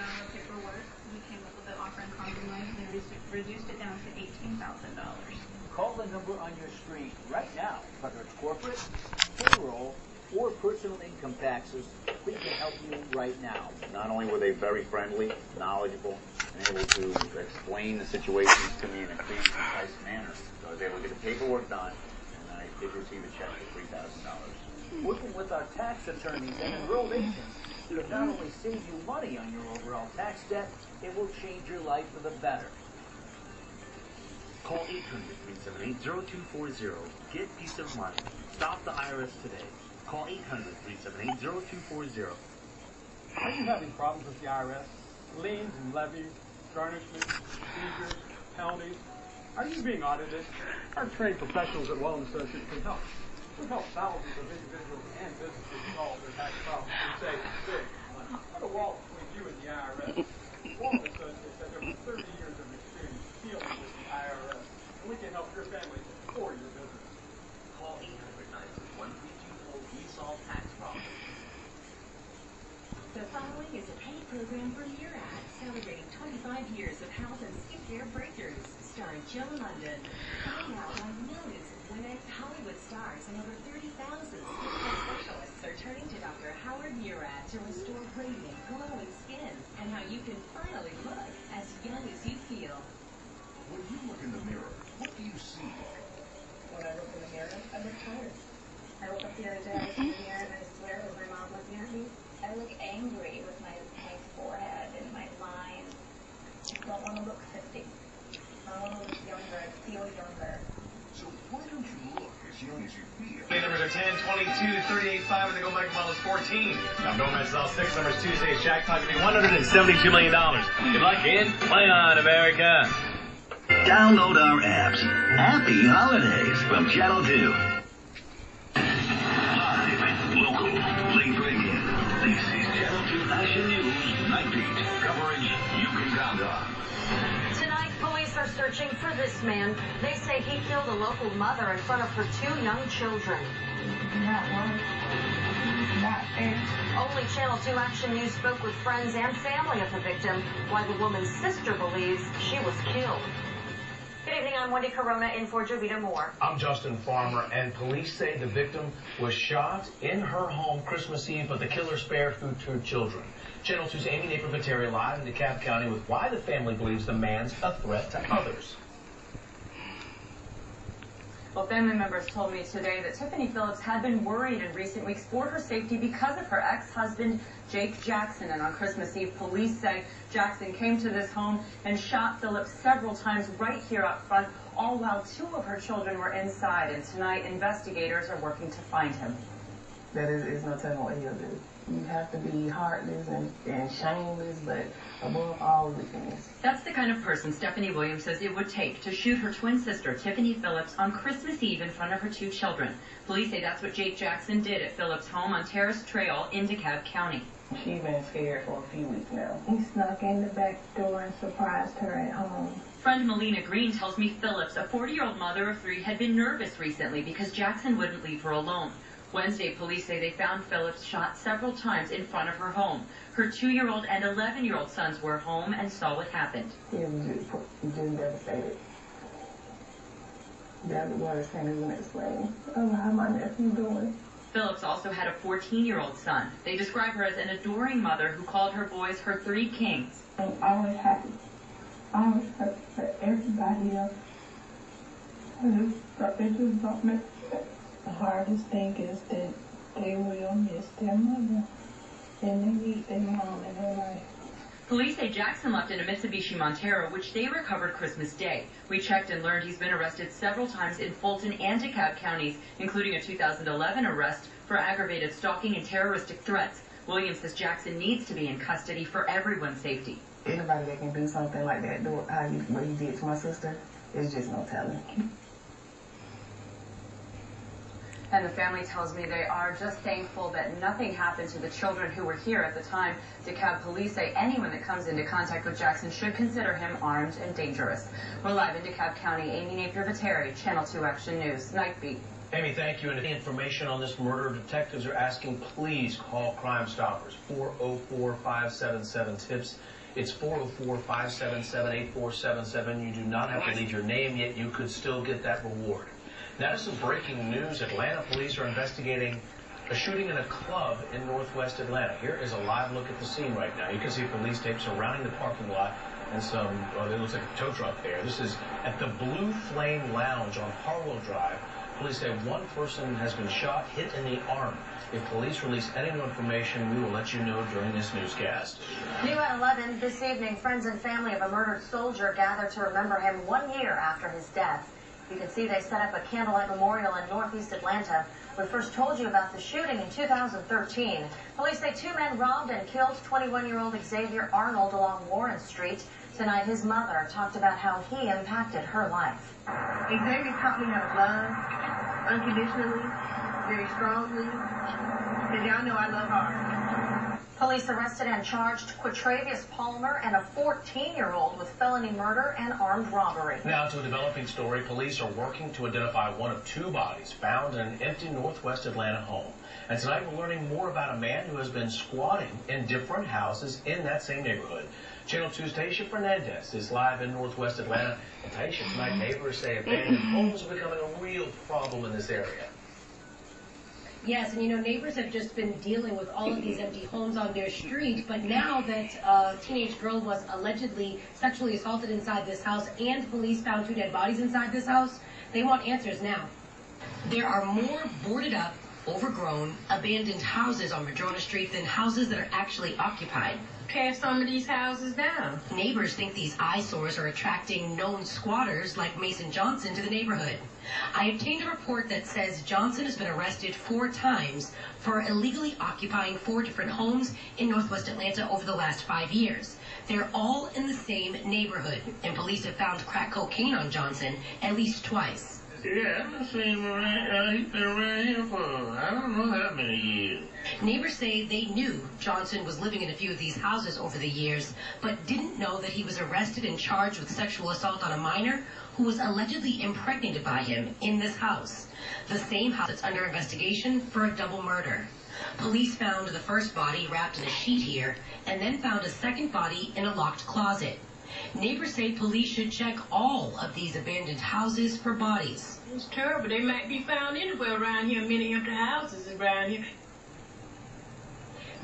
hour paperwork. We came up with an offer and compromise and reduced it down to $18,000. Call the number on your screen right now, whether it's corporate, payroll, or personal income taxes. We can help you right now. Not only were they very friendly, knowledgeable, and able to explain the situations to me in a clean, concise manner, so I was able to get the paperwork done, and I did receive a check for $3,000. Working with our tax attorneys and enrolled agents will not only save you money on your overall tax debt, it will change your life for the better. Call 800-378-0240. Get peace of mind. Stop the IRS today. Call 800-378-0240. Are you having problems with the IRS? Liens and levies, garnishments, procedures, penalties? Are you being audited? Our trained professionals at Walton Associates can help. We help thousands of individuals and businesses solve their tax problems and save big money. Put a wall between you and the IRS. Walton Associates has over 30 years of experience dealing with the IRS, and we can help your family or your business. Call 800-961-324. We solve tax problems. The following is a paid program from Murad, celebrating 25 years of health and skincare breakthroughs, starring Joe London. Find out why millions of women, Hollywood stars, and over 30,000 skincare specialists are turning to Dr. Howard Murad to restore radiant, glowing skin, and how you can finally look as young as you feel. When you look in the mirror, what do you see? When I look in the mirror, I look tired. I woke up the other day, I looked in the mirror, and I swear it was my mom looking at me. I look angry with my forehead and my lines. I don't want to look 50. I want to look younger. I feel younger. So why don't you look as young as you feel? The numbers are 10, 22, 38, 5, and the Go Mike model is 14. Now Gomez is all 6 numbers. Tuesday's jackpot could be $172 million. Good luck, kid. Play on, America. Download our apps. Happy Holidays from Channel 2. Live, local, late-breaking. This is Channel 2 Action News Night Beat. Coverage you can count on. Tonight, police are searching for this man. They say he killed a local mother in front of her 2 young children. Not one. Not fair. Only Channel 2 Action News spoke with friends and family of the victim, while the woman's sister believes she was killed. Good evening, I'm Wendy Corona in for Jovita Moore. I'm Justin Farmer, and police say the victim was shot in her home Christmas Eve, but the killer spared her 2 children. Channel 2's Amy Napier-Viteri live in DeKalb County with why the family believes the man's a threat to others. Well, family members told me today that Tiffany Phillips had been worried in recent weeks for her safety because of her ex-husband, Jake Jackson. And on Christmas Eve, police say Jackson came to this home and shot Phillips several times right here up front, all while 2 of her children were inside. And tonight, investigators are working to find him. That is no telling what he'll do. You have to be heartless and shameless, but above all, wickedness. That's the kind of person Stephanie Williams says it would take to shoot her twin sister, Tiffany Phillips, on Christmas Eve in front of her 2 children. Police say that's what Jake Jackson did at Phillips' home on Terrace Trail in DeKalb County. She's been scared for a few weeks now. He snuck in the back door and surprised her at home. Friend Melina Green tells me Phillips, a 40-year-old mother of 3, had been nervous recently because Jackson wouldn't leave her alone. Wednesday, police say they found Phillips shot several times in front of her home. Her 2-year-old and 11-year-old sons were home and saw what happened. He was just devastated. That's what I can't even explain. Oh, how my nephew doing? Phillips also had a 14-year-old son. They describe her as an adoring mother who called her boys her 3 kings. I'm always happy. Always happy for everybody else. It just don't make sense. The hardest thing is that they will miss their mother, and they need their mom in their life. Police say Jackson left in a Mitsubishi Montero, which they recovered Christmas Day. We checked and learned he's been arrested several times in Fulton and DeKalb counties, including a 2011 arrest for aggravated stalking and terroristic threats. Williams says Jackson needs to be in custody for everyone's safety. Anybody that can do something like that, do what he did to my sister, is just no telling. And the family tells me they are just thankful that nothing happened to the children who were here at the time. DeKalb police say anyone that comes into contact with Jackson should consider him armed and dangerous. We're live in DeKalb County. Amy Napier-Viteri, Channel 2 Action News. Night Beat. Amy, thank you. And any information on this murder, detectives are asking, please call Crime Stoppers. 404-577-TIPS It's 404-577-8477. You do not have to leave your name yet. You could still get that reward. Now to some breaking news. Atlanta police are investigating a shooting in a club in northwest Atlanta. Here is a live look at the scene right now. You can see police tape surrounding the parking lot and some, it looks like a tow truck there. This is at the Blue Flame Lounge on Harlow Drive. Police say one person has been shot, hit in the arm. If police release any new information, we will let you know during this newscast. New at 11 this evening, friends and family of a murdered soldier gathered to remember him 1 year after his death. You can see they set up a candlelight memorial in northeast Atlanta. We first told you about the shooting in 2013. Police say 2 men robbed and killed 21-year-old Xavier Arnold along Warren Street. Tonight, his mother talked about how he impacted her life. Xavier taught me how to love unconditionally, very strongly, and y'all know I love hard. Police arrested and charged Quatravius Palmer and a 14-year-old with felony murder and armed robbery. Now to a developing story. Police are working to identify one of 2 bodies found in an empty northwest Atlanta home. And tonight we're learning more about a man who has been squatting in different houses in that same neighborhood. Channel 2's Taisha Fernandez is live in northwest Atlanta. And Taisha, tonight neighbors say abandoned homes are becoming a real problem in this area. Yes, and neighbors have just been dealing with all of these empty homes on their street, but now that a teenage girl was allegedly sexually assaulted inside this house and police found 2 dead bodies inside this house, they want answers now. There are more boarded up, overgrown, abandoned houses on Madrona Street than houses that are actually occupied. Tear some of these houses down. Neighbors think these eyesores are attracting known squatters like Mason Johnson to the neighborhood. I obtained a report that says Johnson has been arrested 4 times for illegally occupying 4 different homes in northwest Atlanta over the last 5 years. They're all in the same neighborhood, and police have found crack cocaine on Johnson at least twice. Yeah, I've seen him around. He's been around here for I don't know how many years. Neighbors say they knew Johnson was living in a few of these houses over the years, but didn't know that he was arrested and charged with sexual assault on a minor who was allegedly impregnated by him in this house. The same house that's under investigation for a double murder. Police found the first body wrapped in a sheet here, and then found a second body in a locked closet. Neighbors say police should check all of these abandoned houses for bodies. It's terrible. They might be found anywhere around here. Many empty houses around here.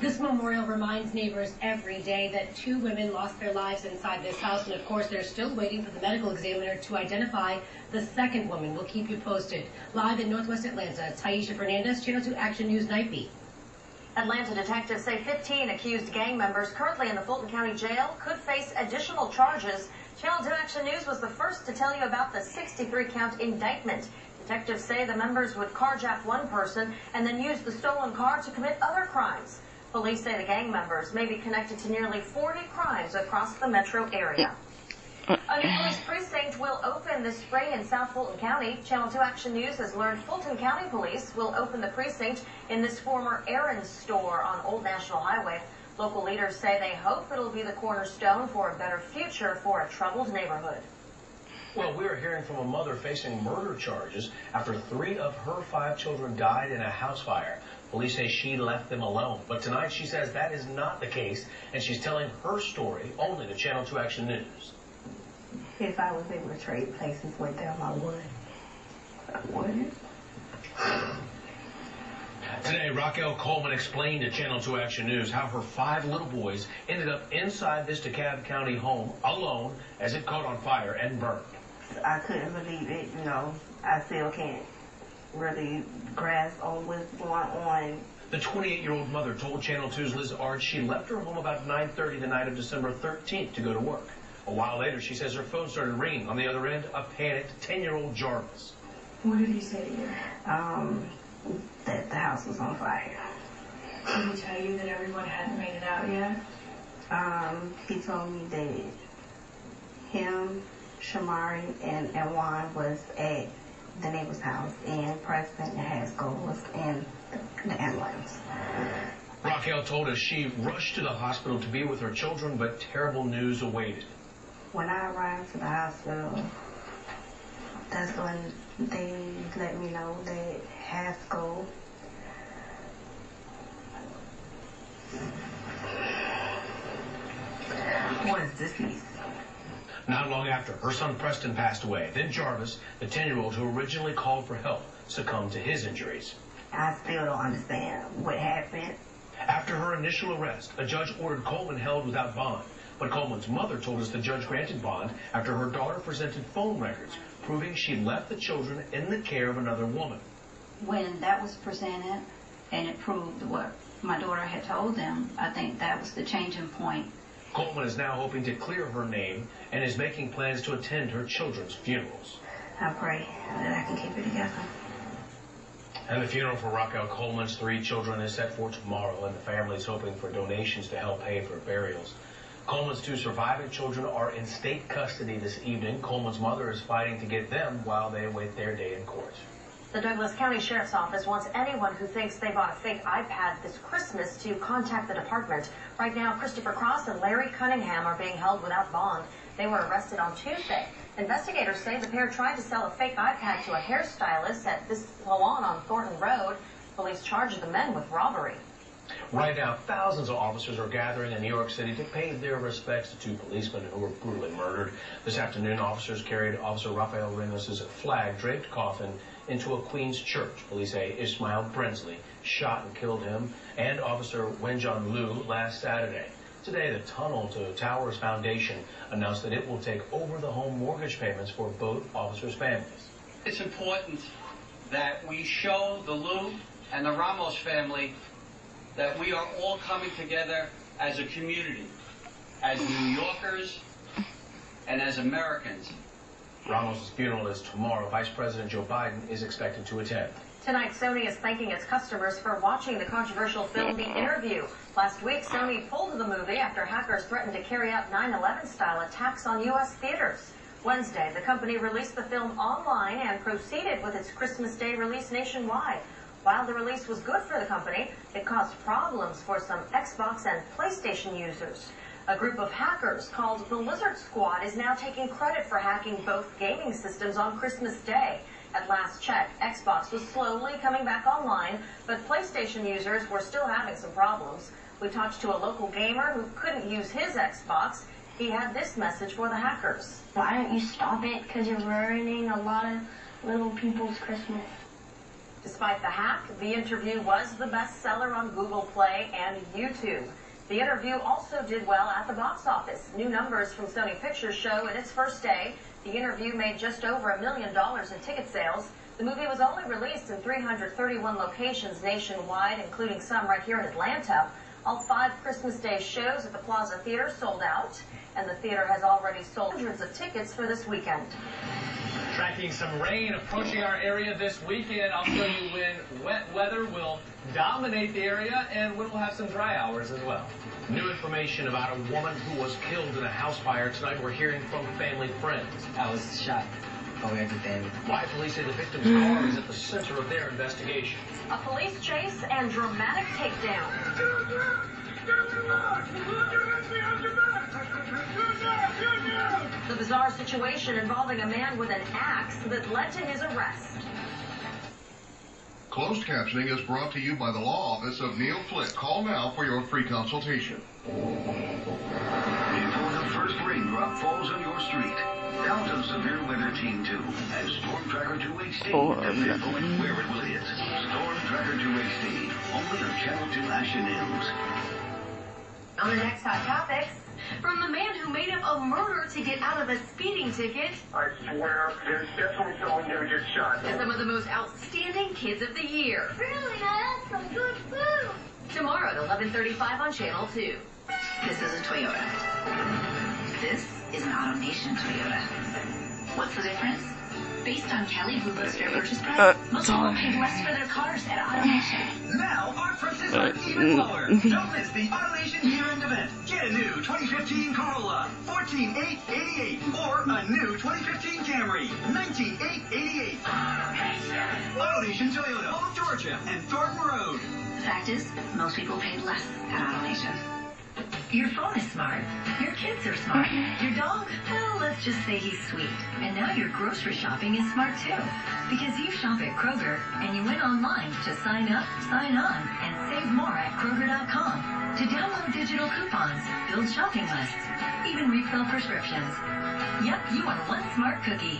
This memorial reminds neighbors every day that 2 women lost their lives inside this house, and of course they're still waiting for the medical examiner to identify the second woman. We'll keep you posted. Live in northwest Atlanta, Taisha Fernandez, Channel 2 Action News Night Beat. Atlanta detectives say 15 accused gang members currently in the Fulton County Jail could face additional charges. Channel 2 Action News was the first to tell you about the 63-count indictment. Detectives say the members would carjack one person and then use the stolen car to commit other crimes. Police say the gang members may be connected to nearly 40 crimes across the metro area. A new police precinct will open this spring in South Fulton County. Channel 2 Action News has learned Fulton County Police will open the precinct in this former Aaron's store on Old National Highway. Local leaders say they hope it'll be the cornerstone for a better future for a troubled neighborhood. Well, we are hearing from a mother facing murder charges after 3 of her 5 children died in a house fire. Police say she left them alone, but tonight she says that is not the case, and she's telling her story only to Channel 2 Action News. If I was able to trade places with them, I would. I would. Today, Raquel Coleman explained to Channel 2 Action News how her 5 little boys ended up inside this DeKalb County home alone as it caught on fire and burned. I couldn't believe it, I still can't really grasp on what's going on. The 28-year-old mother told Channel 2's Liz Arch she left her home about 9:30 the night of December 13th to go to work. A while later, she says her phone started ringing. On the other end, a panicked 10-year-old Jarvis. What did he say to you? That the house was on fire. Did he tell you that everyone hadn't made it out yet? He told me that him, Shamari, and Juan was at the neighbor's house, and Preston and Haskell was in the ambulance. Raquel told us she rushed to the hospital to be with her children, but terrible news awaited. When I arrived to the hospital, that's when they let me know that Haskell was deceased. Not long after, her son Preston passed away. Then Jarvis, the 10-year-old who originally called for help, succumbed to his injuries. I still don't understand what happened. After her initial arrest, a judge ordered Coleman held without bond. But Coleman's mother told us the judge granted bond after her daughter presented phone records proving she left the children in the care of another woman. When that was presented and it proved what my daughter had told them, I think that was the changing point. Coleman is now hoping to clear her name and is making plans to attend her children's funerals. I pray that I can keep it together. And the funeral for Raquel Coleman's 3 children is set for tomorrow, and the family is hoping for donations to help pay for burials. Coleman's 2 surviving children are in state custody this evening. Coleman's mother is fighting to get them while they await their day in court. The Douglas County Sheriff's Office wants anyone who thinks they bought a fake iPad this Christmas to contact the department. Right now, Christopher Cross and Larry Cunningham are being held without bond. They were arrested on Tuesday. Investigators say the pair tried to sell a fake iPad to a hairstylist at this salon on Thornton Road. Police charged the men with robbery. Right now, thousands of officers are gathering in New York City to pay their respects to 2 policemen who were brutally murdered. This afternoon, officers carried Officer Rafael Ramos' flag-draped coffin into a Queens church. Police say Ismail Brensley shot and killed him, and Officer Wenjon Liu last Saturday. Today, the Tunnel to Towers Foundation announced that it will take over the home mortgage payments for both officers' families. It's important that we show the Liu and the Ramos family that we are all coming together as a community, as New Yorkers and as Americans. Ramos' funeral is tomorrow. Vice President Joe Biden is expected to attend. Tonight, Sony is thanking its customers for watching the controversial film The Interview. Last week, Sony pulled the movie after hackers threatened to carry out 9/11-style attacks on U.S. theaters. Wednesday, the company released the film online and proceeded with its Christmas Day release nationwide. While the release was good for the company, it caused problems for some Xbox and PlayStation users. A group of hackers called the Lizard Squad is now taking credit for hacking both gaming systems on Christmas Day. At last check, Xbox was slowly coming back online, but PlayStation users were still having some problems. We talked to a local gamer who couldn't use his Xbox. He had this message for the hackers. Why don't you stop it? Because you're ruining a lot of little people's Christmas. Despite the hack, The Interview was the bestseller on Google Play and YouTube. The Interview also did well at the box office. New numbers from Sony Pictures show in its first day, The Interview made just over $1 million in ticket sales. The movie was only released in 331 locations nationwide, including some right here in Atlanta. All 5 Christmas Day shows at the Plaza Theater sold out, and the theater has already sold hundreds of tickets for this weekend. Tracking some rain approaching our area this weekend. I'll show you when wet weather will dominate the area and when we'll have some dry hours as well. New information about a woman who was killed in a house fire tonight. We're hearing from family friends. I was shot. Why police say the victim's car is at the center of their investigation. A police chase and dramatic takedown. The bizarre situation involving a man with an axe that led to his arrest. Closed captioning is brought to you by the law office of Neil Flick. Call now for your free consultation. Before the first raindrop falls on your street, count on Severe Weather Team 2 as Storm Tracker 2 HD. Depend on where it will hit. Storm Tracker 2 HD, only on Channel 2 Action News. On the next Hot Topics, from the man who made up a murder to get out of a speeding ticket. I swear, there's definitely someone who just shot To some of the most outstanding kids of the year. Really, I had some good food. Tomorrow at 11:35 on Channel 2. This is a Toyota. This is an AutoNation Toyota. What's the difference? Based on Kelly Blue Book's fair purchase price, most people paid less for their cars at AutoNation. Now, our prices are even lower. Don't miss the AutoNation year-end event. Get a new 2015 Corolla, $14,888, or a new 2015 Camry, $19,888. AutoNation Toyota, Old Georgia, and Thornton Road. The fact is, most people paid less at AutoNation. Your phone is smart. Your kids are smart. Your dog, well, let's just say he's sweet. And now your grocery shopping is smart too. Because you shop at Kroger and you went online to sign up, sign on, and save more at Kroger.com. to download digital coupons, build shopping lists, even refill prescriptions. Yep, you are one smart cookie.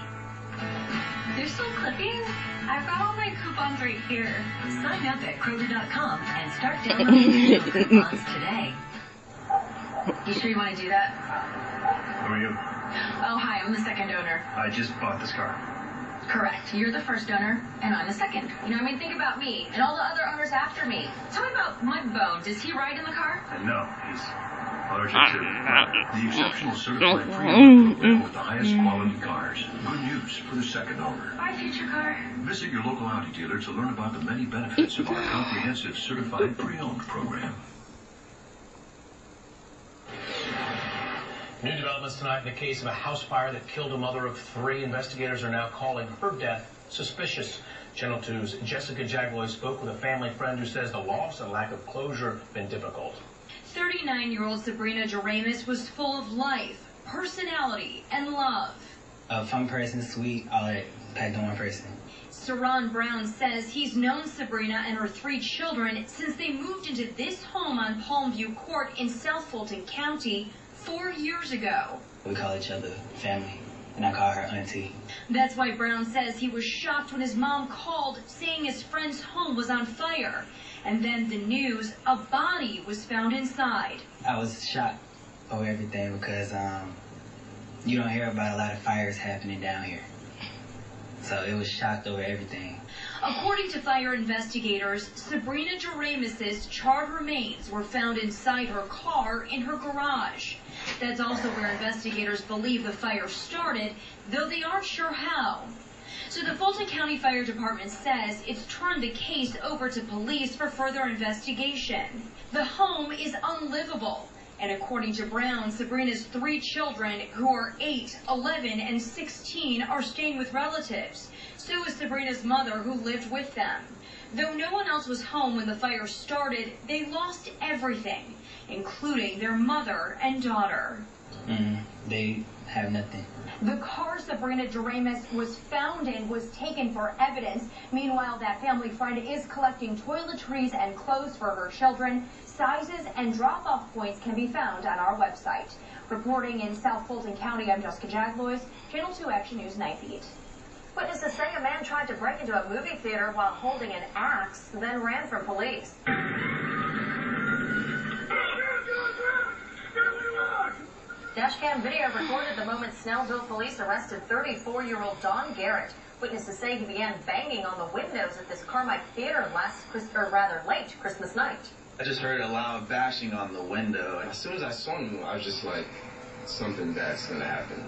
They're still clipping? I've got all my coupons right here. Sign up at Kroger.com and start downloading digital coupons today. You sure you want to do that? Who are you? Oh, hi, I'm the second owner. I just bought this car. Correct. You're the first owner, and I'm the second. You know, I mean, think about me and all the other owners after me. Tell me about Mudbone. Does he ride in the car? No, he's allergic to the exceptional certified pre-owned program with the highest quality cars. Good news for the second owner. Bye, future car. Visit your local Audi dealer to learn about the many benefits of our comprehensive certified pre-owned program. New developments tonight in the case of a house fire that killed a mother of 3. Investigators are now calling her death suspicious. Channel 2's Jessica Jagloy spoke with a family friend who says the loss and lack of closure have been difficult. 39-year-old Sabrina Doremus was full of life, personality, and love. A fun person, sweet, all that packed in one person. Saron Brown says he's known Sabrina and her 3 children since they moved into this home on Palmview Court in South Fulton County 4 years ago. We call each other family, and I call her auntie. That's why Brown says he was shocked when his mom called saying his friend's home was on fire. And then the news, a body was found inside. I was shocked over everything because you don't hear about a lot of fires happening down here. So it was shocked over everything. According to fire investigators, Sabrina Doremus' charred remains were found inside her car in her garage. That's also where investigators believe the fire started, though they aren't sure how. So the Fulton County Fire Department says it's turned the case over to police for further investigation. The home is unlivable. And according to Brown, Sabrina's 3 children, who are 8, 11, and 16, are staying with relatives. So is Sabrina's mother, who lived with them. Though no one else was home when the fire started, they lost everything, including their mother and daughter. They have nothing. The car Sabrina Doremus was found in was taken for evidence. Meanwhile, that family friend is collecting toiletries and clothes for her children. Sizes and drop-off points can be found on our website. Reporting in South Fulton County, I'm Jessica Jagloy, Channel 2 Action News 9 Feet. Witnesses say a man tried to break into a movie theater while holding an axe, then ran from police. Dashcam video recorded the moment Snellville police arrested 34-year-old Don Garrett. Witnesses say he began banging on the windows at this Carmike Theater late Christmas night. I just heard a loud bashing on the window. As soon as I saw him, I was just like, something bad's gonna happen.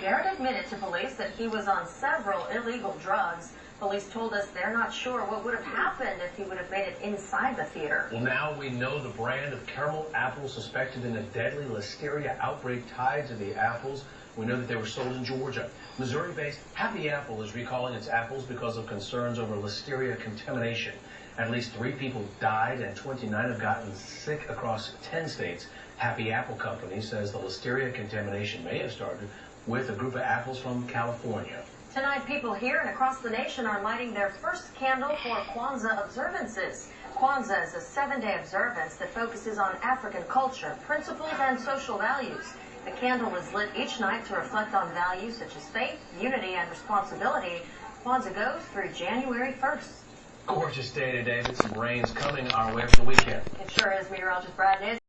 Garrett admitted to police that he was on several illegal drugs. Police told us they're not sure what would have happened if he would have made it inside the theater. Well, now we know the brand of caramel apple suspected in a deadly listeria outbreak tied to the apples. We know that they were sold in Georgia. Missouri-based Happy Apple is recalling its apples because of concerns over listeria contamination. At least 3 people died and 29 have gotten sick across 10 states. Happy Apple Company says the listeria contamination may have started with a group of apples from California. Tonight, people here and across the nation are lighting their first candle for Kwanzaa observances. Kwanzaa is a 7-day observance that focuses on African culture, principles, and social values. The candle is lit each night to reflect on values such as faith, unity, and responsibility. Kwanzaa goes through January 1st. Gorgeous day today with some rains coming our way for the weekend. It sure is, meteorologist Brad Niz.